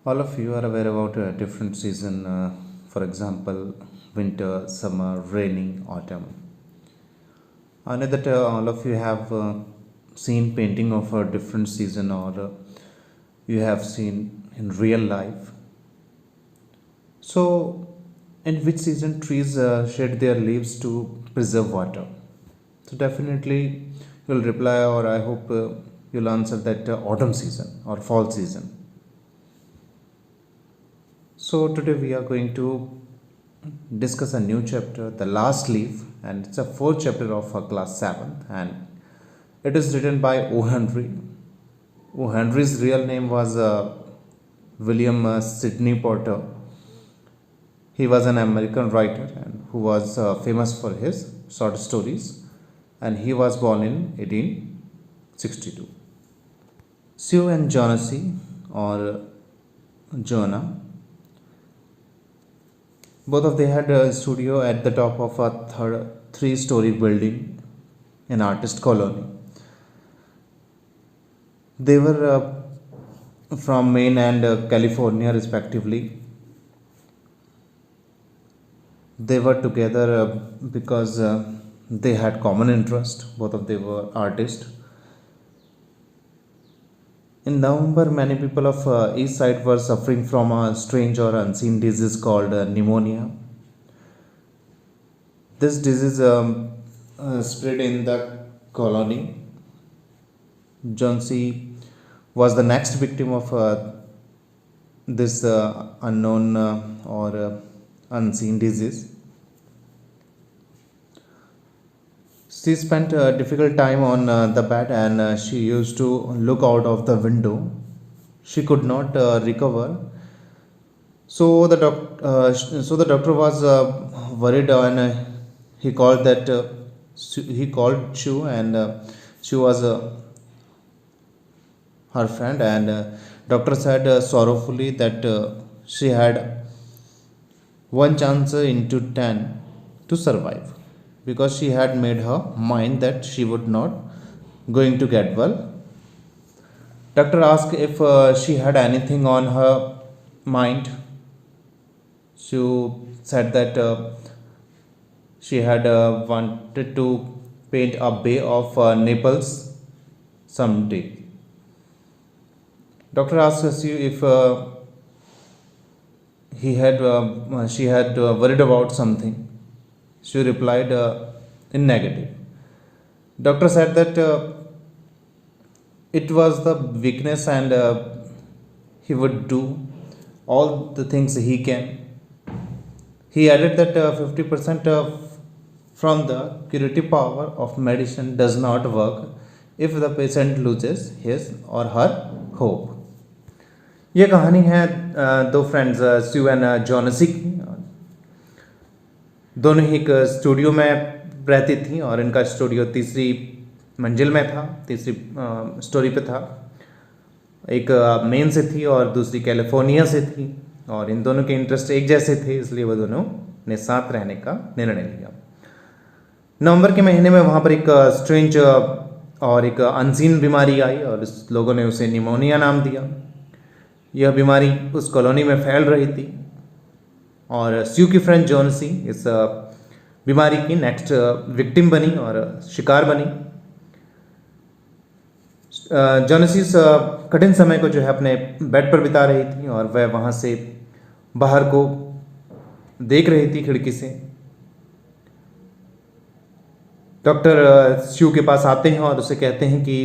All of you are aware about a different season, for example, winter, summer, rainy, autumn. I know that all of you have seen painting of a different season or you have seen in real life. So, in which season trees shed their leaves to preserve water? So, definitely you'll reply, or I hope you'll answer that autumn season or fall season. So, today we are going to discuss a new chapter, The Last Leaf, and it's a fourth chapter of class 7th, and it is written by O. Henry. O. Henry's real name was William Sidney Porter. He was an American writer and who was famous for his short stories, and he was born in 1862. Sue and Jonesy, or Jonah, both of them had a studio at the top of a three-story building, an artist colony. They were from Maine and California, respectively. They were together because they had common interest. Both of them were artists. In November, many people of East Side were suffering from a strange or unseen disease called pneumonia. This disease spread in the colony. Jonesy was the next victim of this unknown or unseen disease. She spent a difficult time on the bed and she used to look out of the window. She could not recover. So the doctor was worried and he called he called Chu, and she was her friend, and doctor said sorrowfully that she had one chance into 10 to survive, because she had made her mind that she would not going to get well. Doctor asked if she had anything on her mind. She said that she had wanted to paint a bay of Naples someday. Doctor asked us if she had worried about something. She replied in negative. Doctor said that it was the weakness and he would do all the things he can. He added that 50% from the curative power of medicine does not work if the patient loses his or her hope. ये कहानी है दो friends sue and Johnsy की। दोनों ही एक studio में रहती थी और इनका स्टूडियो तीसरी मंजिल में था, तीसरी स्टोरी पे था। एक मेन से थी और दूसरी कैलिफोर्निया से थी, और इन दोनों के इंटरेस्ट एक जैसे थे, इसलिए वो दोनों ने साथ रहने का निर्णय लिया। नवंबर के महीने में वहाँ पर एक स्ट्रेंज और एक अनसीन बीमारी आई और लोगों ने उसे निमोनिया नाम दिया। यह बीमारी उस कॉलोनी में फैल रही थी और स्यू की फ्रेंड जॉनसी इस बीमारी की नेक्स्ट विक्टिम बनी और शिकार बनी। जॉनसी इस कठिन समय को जो है अपने बेड पर बिता रही थी और वह वहाँ से बाहर को देख रही थी खिड़की से। डॉक्टर स्यू के पास आते हैं और उसे कहते हैं कि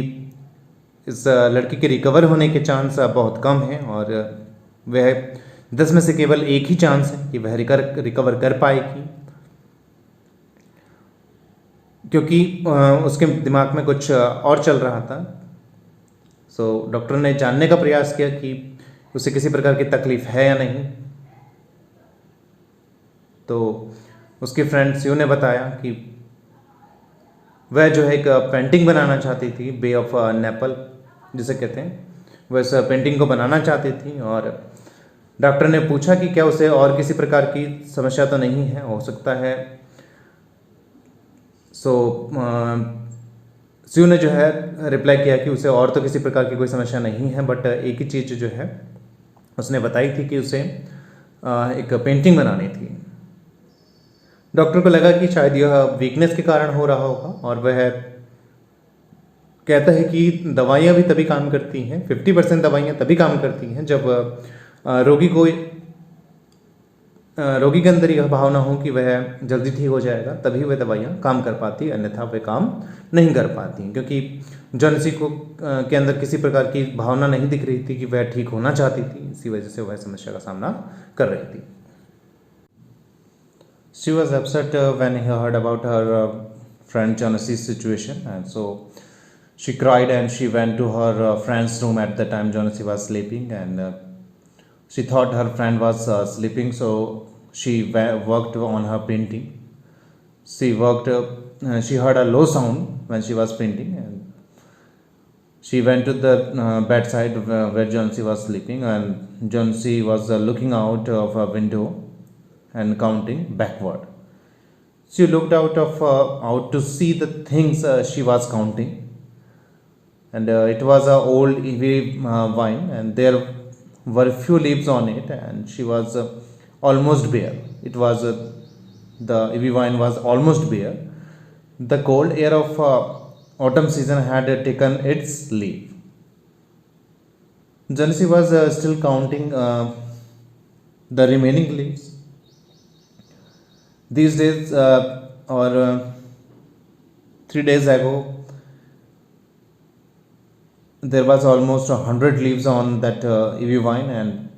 इस लड़की के रिकवर होने के चांस बहुत कम हैं और वह 10 में से केवल एक ही चांस है कि वह रिकवर कर पाएगी, क्योंकि उसके दिमाग में कुछ और चल रहा था। सो डॉक्टर ने जानने का प्रयास किया कि उसे किसी प्रकार की तकलीफ है या नहीं। तो उसके फ्रेंड स्यू ने बताया कि वह जो है एक पेंटिंग बनाना चाहती थी, बे ऑफ नेपल जिसे कहते हैं, वह इस पेंटिंग को बनाना चाहती थी। और डॉक्टर ने पूछा कि क्या उसे और किसी प्रकार की समस्या तो नहीं है, हो सकता है। स्यू ने जो है रिप्लाई किया कि उसे और तो किसी प्रकार की कोई समस्या नहीं है, बट एक ही चीज़ जो है उसने बताई थी कि उसे एक पेंटिंग बनानी थी। डॉक्टर को लगा कि शायद यह वीकनेस के कारण हो रहा होगा, और वह कहता है कि दवाइयाँ भी तभी काम करती हैं, 50% दवाइयाँ तभी काम करती हैं जब रोगी के अंदर यह भावना हो कि वह जल्दी ठीक हो जाएगा, तभी वह दवाइयाँ काम कर पाती, अन्यथा वह काम नहीं कर पाती। क्योंकि जॉनसी को के अंदर किसी प्रकार की भावना नहीं दिख रही थी कि वह ठीक होना चाहती थी, इसी वजह से वह समस्या का सामना कर रही थी। She was upset when he heard about her friend Jonasi's situation, and so she cried and she went to her friend's room. At the time Jonasi was sleeping, and she thought her friend was sleeping, so she worked on her painting. She heard a low sound when she was painting, and she went to the bedside where Jonasi was sleeping, and Jonasi was looking out of a window and counting backward. She looked out to see the things she was counting, and it was a old ivy vine, and there were few leaves on it, and she was almost bare. It was the ivy vine was almost bare. The cold air of autumn season had taken its leave. Jansi was still counting the remaining leaves. These days, or 3 days ago, there was almost 100 leaves on that ivy vine, and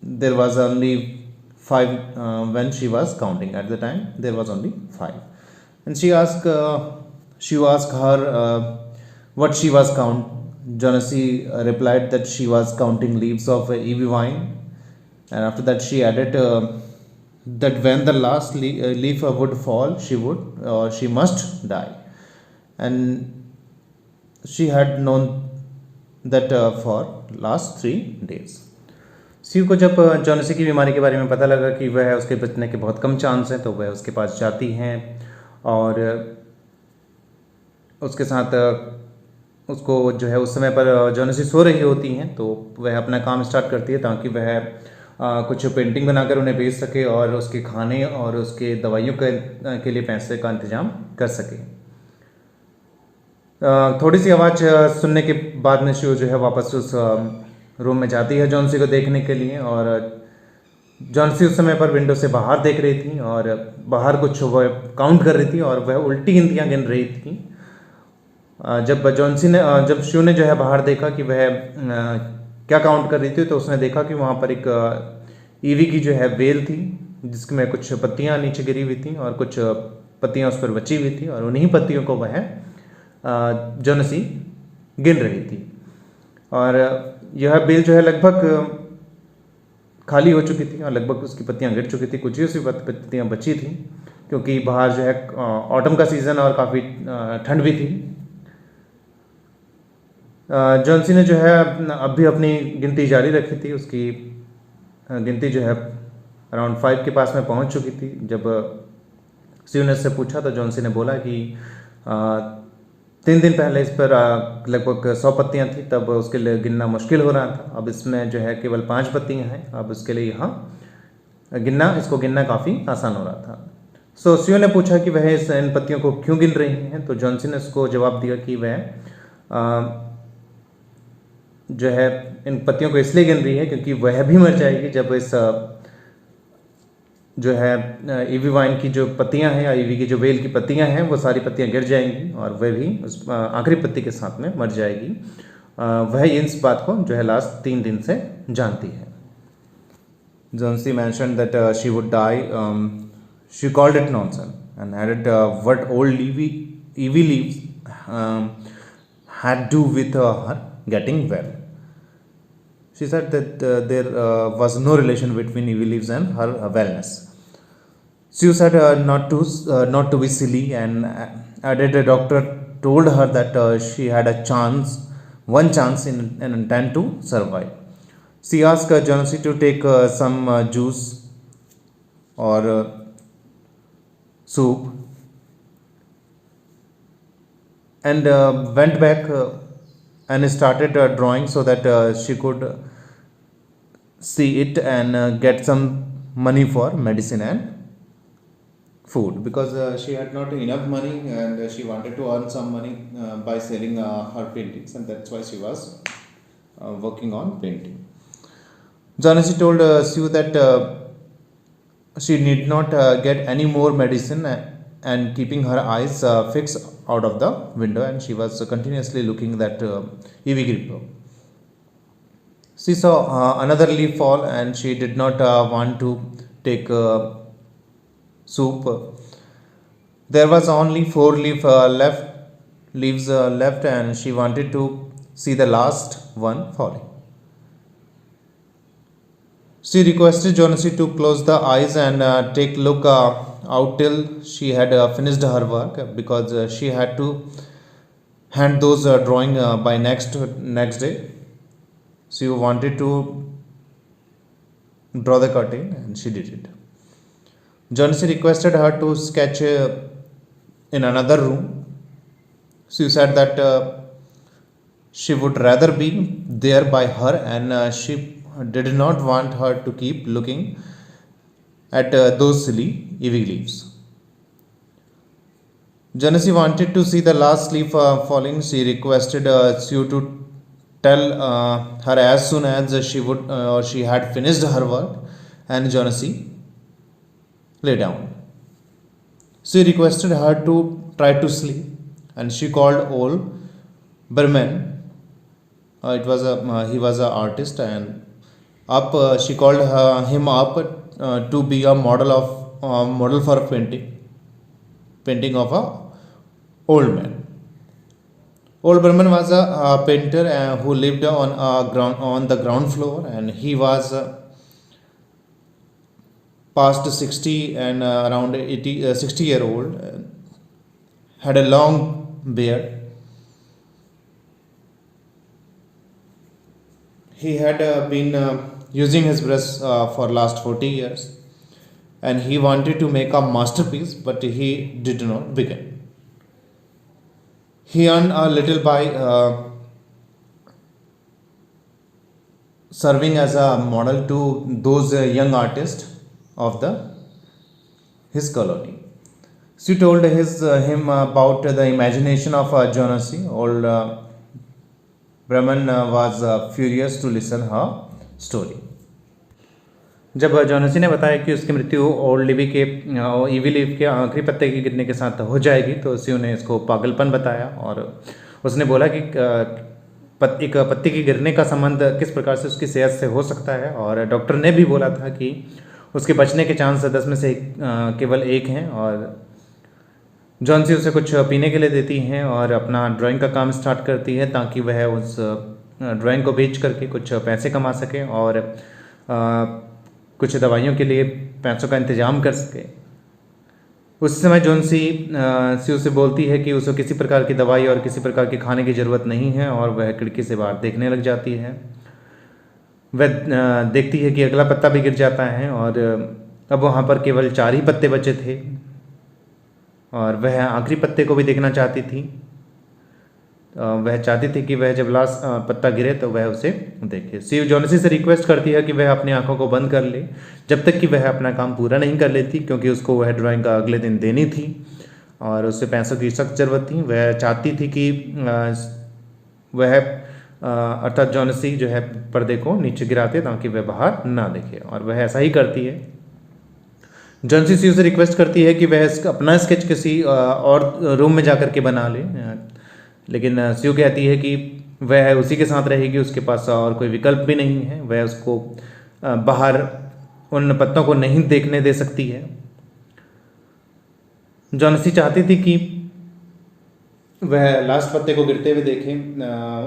there was only 5 when she was counting. At the time there was only 5, and she asked her what she was count. Janasi replied that she was counting leaves of ivy vine, and after that she added that when the last leaf would fall, she must die, and she had known that for last 3 days. Shiv को जब जॉनसी की बीमारी के बारे में पता लगा कि वह उसके बचने के बहुत कम चांस हैं, तो वह उसके पास जाती हैं और उसके साथ उसको जो है उस समय पर जॉनसी सो रही होती हैं, तो वह अपना काम स्टार्ट करती है ताकि वह कुछ पेंटिंग बनाकर उन्हें बेच सके और उसके खाने और उसके दवाइयों के लिए पैसे का इंतजाम कर सके। थोड़ी सी आवाज़ सुनने के बाद में शिव जो है वापस उस रूम में जाती है जॉनसी को देखने के लिए, और जॉनसी उस समय पर विंडो से बाहर देख रही थी और बाहर कुछ वह काउंट कर रही थी और वह उल्टी गिनतियाँ गिन रही थी। जब शिव ने जो है बाहर देखा कि वह क्या काउंट कर रही थी, तो उसने देखा कि वहाँ पर एक ईवी की जो है बेल थी, जिसमें कुछ पत्तियाँ नीचे गिरी हुई थी और कुछ पत्तियाँ उस पर बची हुई थी, और उन्हीं पत्तियों को वह जॉनसी गिन रही थी। और यह बेल जो है लगभग खाली हो चुकी थी और लगभग उसकी पत्तियां गिर चुकी थी, कुछ ही उसकी पत्तियां बची थी, क्योंकि बाहर जो है ऑटम का सीज़न और काफ़ी ठंड भी थी। जॉनसी ने जो है अब भी अपनी गिनती जारी रखी थी। उसकी गिनती जो है अराउंड 5 के पास में पहुंच चुकी थी। जब शिव ने उससे पूछा तो जॉनसी ने बोला कि 3 दिन पहले इस पर लगभग 100 पत्तियाँ थी, तब उसके लिए गिनना मुश्किल हो रहा था। अब इसमें जो है केवल 5 पत्तियाँ हैं, अब उसके लिए यहाँ इसको गिनना काफ़ी आसान हो रहा था। सो शिव ने पूछा कि वह इन पत्तियों को क्यों गिन रही हैं, तो जॉनसी ने उसको जवाब दिया कि वह जो है इन पत्तियों को इसलिए गिन रही है क्योंकि वह भी मर जाएगी जब इस जो है ईवी वाइन की जो पत्तियां हैं या ईवी की जो बेल की पत्तियां हैं वो सारी पत्तियां गिर जाएंगी और वह भी उस आखिरी पत्ती के साथ में मर जाएगी। वह इस बात को जो है लास्ट 3 दिन से जानती है। Jansi mentioned that she would die. She called it nonsense and added what old ivy leaves had to do with her getting well. She said that there was no relation between ivy leaves and her wellness. She said not to be silly, and added a doctor told her that she had one chance in 10 to survive. She asked Jansi to take some juice or soup, and went back and started drawing so that she could see it and get some money for medicine and food, because she had not enough money and she wanted to earn some money by selling her paintings, and that's why she was working on painting. Janasi told Sue that she need not get any more medicine, and keeping her eyes fixed out of the window, and she was continuously looking that Ivy creeper. She saw another leaf fall, and she did not want to take soup. There was only four leaves left, and she wanted to see the last one falling. She requested Jonesy to close the eyes and take look out till she had finished her work, because she had to hand those drawing by next day. She wanted to draw the curtain, and she did it. Jonesy requested her to sketch in another room. She said that she would rather be there by her, and she did not want her to keep looking at those silly ivy leaves. Jonesy wanted to see the last leaf falling. She requested Sue to tell her as soon as she had finished her work, and Jonesy lay down. She requested her to try to sleep, and she called old Berman. He was an artist, and she called him up to be a model for painting of a old man. Old Berman was a painter who lived on the ground floor, and he was past 60 and around 60-year-old, had a long beard. He had been using his brush for last 40 years, and he wanted to make a masterpiece, but he did not begin. He earned a little by serving as a model to those young artists of his colony. She told him about the imagination of Jonesy. Old Brahman was furious to listen her story. जब Johnsy ने बताया कि उसकी मृत्यु old Levi के EV leaf के आखिरी पत्ते के गिरने के साथ हो जाएगी, तो उसी ने इसको पागलपन बताया, और उसने बोला कि एक पत्ती के गिरने का संबंध किस प्रकार से उसकी सेहत से हो सकता है, और डॉक्टर ने भी बोला था कि उसके बचने के चांस 10 में से केवल 1 हैं, और जॉनसी उसे कुछ पीने के लिए देती हैं और अपना ड्राइंग का काम स्टार्ट करती है, ताकि वह उस ड्राइंग को बेच करके कुछ पैसे कमा सके और कुछ दवाइयों के लिए पैसों का इंतजाम कर सके। उस समय जॉनसी स्यू से बोलती है कि उसे किसी प्रकार की दवाई और किसी प्रकार के खाने की ज़रूरत नहीं है, और वह खिड़की से बाहर देखने लग जाती है। वह देखती है कि अगला पत्ता भी गिर जाता है, और अब वहाँ पर केवल 4 ही पत्ते बचे थे, और वह आखिरी पत्ते को भी देखना चाहती थी। वह चाहती थी कि वह जब लास्ट पत्ता गिरे तो वह उसे देखे। स्यू जॉनसी से रिक्वेस्ट करती है कि वह अपनी आंखों को बंद कर ले जब तक कि वह अपना काम पूरा नहीं कर लेती, क्योंकि उसको वह ड्राइंग का अगले दिन देनी थी और उसे पैसों की सख्त ज़रूरत थी। वह चाहती थी कि वह अर्थात जॉनसी जो है पर्दे को नीचे गिराते ताकि वह बाहर ना देखे, और वह ऐसा ही करती है। जॉनसी स्यू से रिक्वेस्ट करती है कि वह अपना स्केच किसी और रूम में जाकर के बना ले, लेकिन स्यू कहती है कि वह उसी के साथ रहेगी, उसके पास और कोई विकल्प भी नहीं है। वह उसको बाहर उन पत्तों को नहीं देखने दे सकती है। जॉनसी चाहती थी कि वह लास्ट पत्ते को गिरते हुए देखे,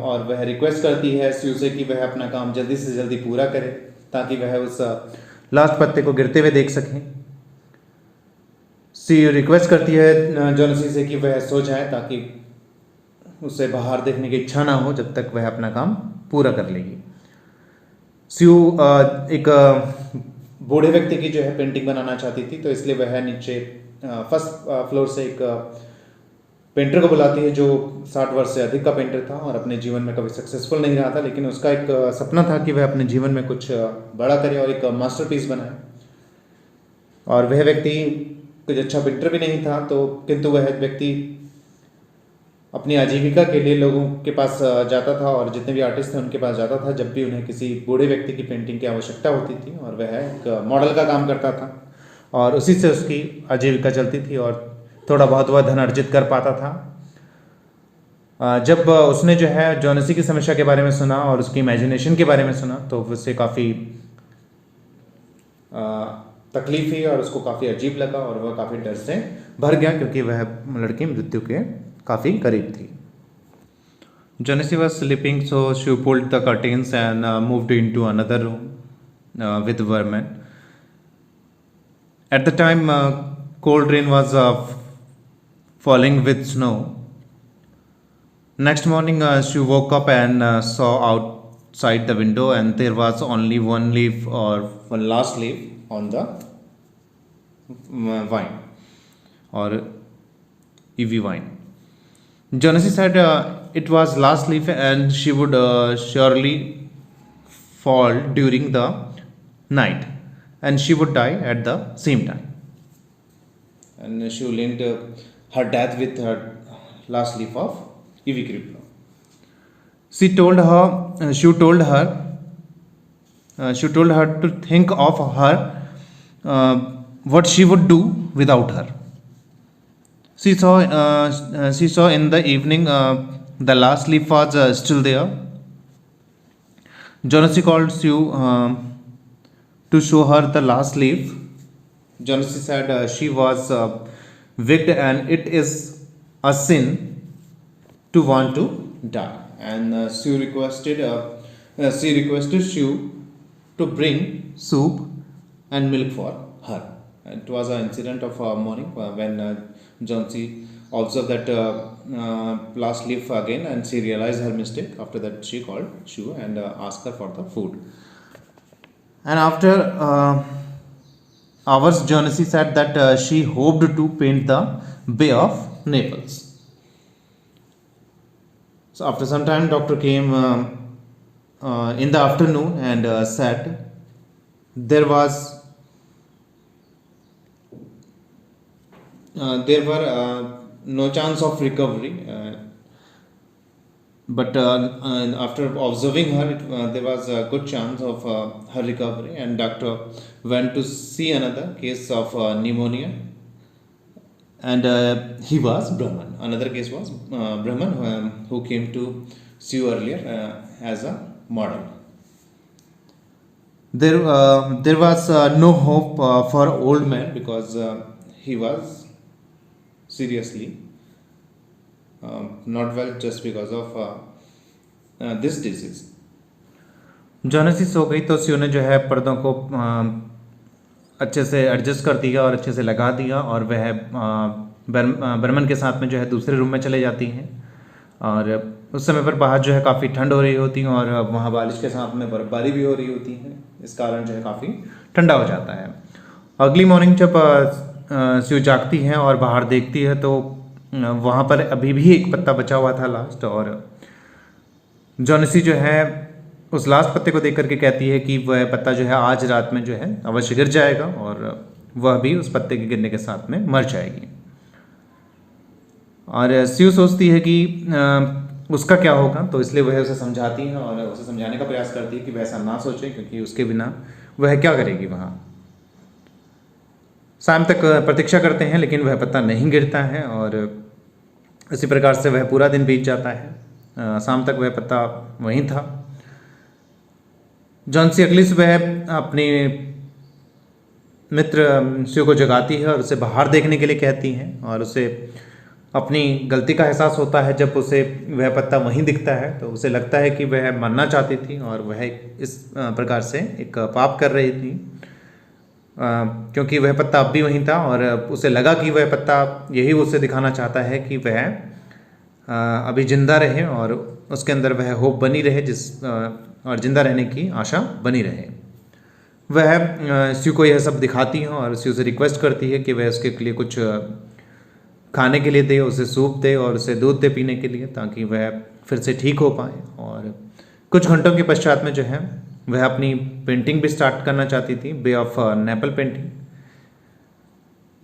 और वह रिक्वेस्ट करती है स्यू से कि वह अपना काम जल्दी से जल्दी पूरा करे ताकि वह उस लास्ट पत्ते को गिरते हुए देख सकें। स्यू रिक्वेस्ट करती है जॉनसी से कि वह सो जाए ताकि उसे बाहर देखने की इच्छा ना हो जब तक वह अपना काम पूरा कर लेगी। स्यू एक बूढ़े व्यक्ति की जो है पेंटिंग बनाना चाहती थी, तो इसलिए वह नीचे फर्स्ट फ्लोर से एक पेंटर को बुलाती है जो 60 वर्ष से अधिक का पेंटर था और अपने जीवन में कभी सक्सेसफुल नहीं रहा था, लेकिन उसका एक सपना था कि वह अपने जीवन में कुछ बड़ा करे और एक मास्टरपीस बनाए। और वह व्यक्ति कुछ अच्छा पेंटर भी नहीं था, तो किंतु वह व्यक्ति अपनी आजीविका के लिए लोगों के पास जाता था और जितने भी आर्टिस्ट थे उनके पास जाता था जब भी उन्हें किसी बूढ़े व्यक्ति की पेंटिंग की आवश्यकता होती थी, और वह एक मॉडल का काम करता था और उसी से उसकी आजीविका चलती थी और थोड़ा बहुत वह धन अर्जित कर पाता था। जब उसने जो है जॉनसी की समस्या के बारे में सुना और उसकी इमेजिनेशन के बारे में सुना तो उससे काफ़ी तकलीफ हुई और उसको काफ़ी अजीब लगा और वह काफ़ी डर से भर गया, क्योंकि वह लड़की मृत्यु के काफ़ी करीब थी। Johnsy was sleeping, so she pulled the curtains and moved into another room with Verman. At the time, cold rain was falling with snow. Next morning, she woke up and saw outside the window, and there was only one leaf or one last leaf on the vine or Evie vine. Jhansi said it was last leaf and she would surely fall during the night and she would die at the same time. And she linked her death with her last leaf of Evie Creeper. She told her to think of her what she would do without her. She saw in the evening the last leaf was still there. Jhansi called Sue to show her the last leaf. Jhansi said she was wicked and it is a sin to want to die. And Sue requested Sue to bring soup and milk for her. It was an incident of morning when Jhansi observed that last leaf again, and she realized her mistake. After that, she called Sue and asked her for the food. And after hours, Jhansi said that she hoped to paint the Bay of Naples. So after some time, doctor came in the afternoon and said there were no chance of recovery, but after observing her, there was a good chance of her recovery, and doctor went to see another case of pneumonia, and he was Brahman. Another case was Brahman, who came to see you earlier as a model. There was no hope for old man because he was seriously not well just because of this disease. Johnsy सो गई तो सियो ने जो है पर्दों को अच्छे से एडजस्ट कर दिया और अच्छे से लगा दिया, और वह बर्मन के साथ में जो है दूसरे रूम में चले जाती हैं। और उस समय पर बाहर जो है काफ़ी ठंड हो रही होती है और वहाँ बारिश के साथ में बर्फबारी भी हो रही होती है, इस कारण जो है काफ़ी ठंडा हो जाता है। अगली मॉर्निंग जब सियो जागती हैं और बाहर देखती है तो वहाँ पर अभी भी एक पत्ता बचा हुआ था लास्ट, और जॉनसी जो है उस लास्ट पत्ते को देख करके कहती है कि वह पत्ता जो है आज रात में जो है अवश्य गिर जाएगा और वह भी उस पत्ते के गिरने के साथ में मर जाएगी। और सियो सोचती है कि उसका क्या होगा, तो इसलिए वह उसे समझाती है और उसे समझाने का प्रयास करती है कि वह ऐसा ना सोचे, क्योंकि उसके बिना वह क्या करेगी वहाँ। शाम तक प्रतीक्षा करते हैं लेकिन वह पत्ता नहीं गिरता है और इसी प्रकार से वह पूरा दिन बीत जाता है। शाम तक वह पत्ता वहीं था। जॉनसी अगली सुबह अपने मित्र सियो को जगाती है और उसे बाहर देखने के लिए कहती हैं, और उसे अपनी गलती का एहसास होता है जब उसे वह पत्ता वहीं दिखता है, तो उसे लगता है कि वह मरना चाहती थी और वह इस प्रकार से एक पाप कर रही थी, क्योंकि वह पत्ता अब भी वहीं था और उसे लगा कि वह पत्ता यही उसे दिखाना चाहता है कि वह अभी जिंदा रहे और उसके अंदर वह होप बनी रहे और जिंदा रहने की आशा बनी रहे। वह सियो को यह सब दिखाती हैं और सियो से रिक्वेस्ट करती है कि वह उसके लिए कुछ खाने के लिए दे, उसे सूप दे और उसे दूध दे पीने के लिए, ताकि वह फिर से ठीक हो पाए। और कुछ घंटों के पश्चात में जो है वह अपनी पेंटिंग भी स्टार्ट करना चाहती थी, बे ऑफ नेपल पेंटिंग।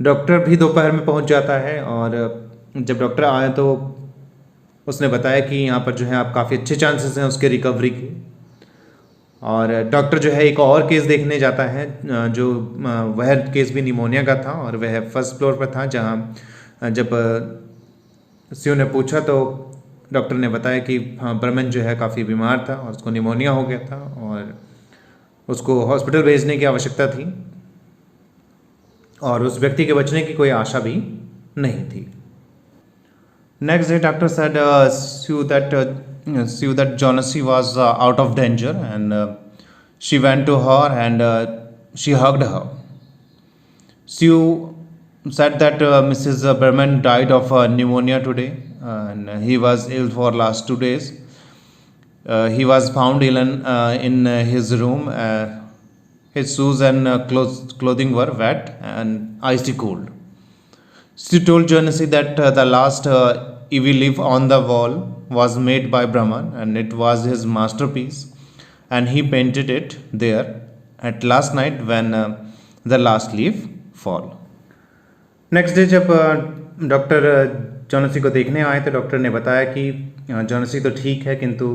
डॉक्टर भी दोपहर में पहुंच जाता है और जब डॉक्टर आए तो उसने बताया कि यहाँ पर जो है आप काफ़ी अच्छे चांसेस हैं उसके रिकवरी के। और डॉक्टर जो है एक और केस देखने जाता है, जो वह केस भी निमोनिया का था और वह फर्स्ट फ्लोर पर था, जहाँ जब सीयू ने पूछा तो डॉक्टर ने बताया कि हाँ, बर्मन जो है काफ़ी बीमार था और उसको निमोनिया हो गया था और उसको हॉस्पिटल भेजने की आवश्यकता थी और उस व्यक्ति के बचने की कोई आशा भी नहीं थी। Next day, doctor said Sue that Jonassy was out of danger, and she went to her and she hugged her. Sue said that Mrs. Berman died of pneumonia today, and he was ill for last 2 days. He was found ill in his room. His shoes and clothing were wet and icy cold. She told Jonassy that the last EV leaf on the wall was made by Brahman and it was his masterpiece, and he painted it there at last night when the last leaf fall. Next day जब doctor जोनासी को देखने आए तो doctor ने बताया कि जोनासी तो ठीक है, किंतु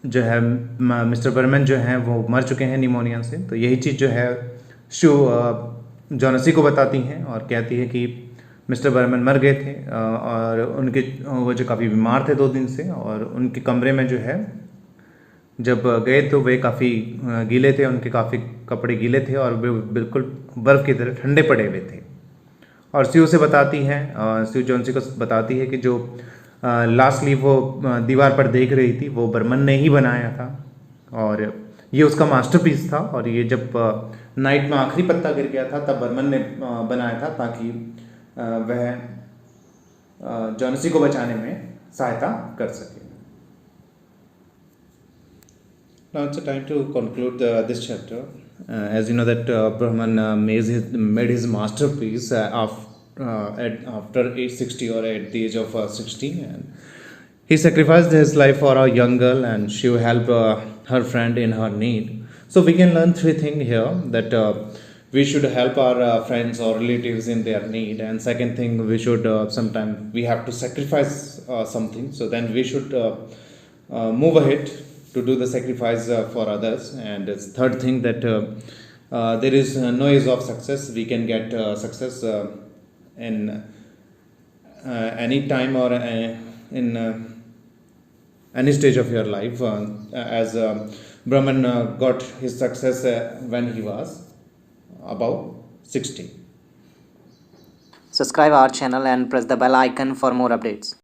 जो है मिस्टर बर्मन जो हैं वो मर चुके हैं निमोनिया से। तो यही चीज़ जो है शू जोनासी को बताती हैं और कहती है कि मिस्टर बर्मन मर गए थे और उनके वो जो काफ़ी बीमार थे 2 दिन से, और उनके कमरे में जो है जब गए तो वे काफ़ी गीले थे, उनके काफ़ी कपड़े गीले थे और वे बिल्कुल बर्फ़ की तरह ठंडे पड़े हुए थे। और सीयू से बताती हैं, सीयू जोनासी को बताती है कि जो लास्ट लीफ वो दीवार पर देख रही थी वो बर्मन ने ही बनाया था और ये उसका मास्टरपीस था, और ये जब नाइट में आखिरी पत्ता गिर गया था तब बर्मन ने बनाया था ताकि वह जोनासी को बचाने में सहायता कर सके। Now it's a time to conclude this chapter. As you know that Brahman made his masterpiece after age 60 or at the age of 60, and he sacrificed his life for a young girl, and she helped her friend in her need. So we can learn 3 things here, that we should help our friends or relatives in their need, and second thing, we should sometimes we have to sacrifice something, so then we should move ahead to do the sacrifice for others. And it's third thing, that there is no age of success. We can get success in any time or in any stage of your life, as Brahman got his success when he was about 60. Subscribe our channel and press the bell icon for more updates.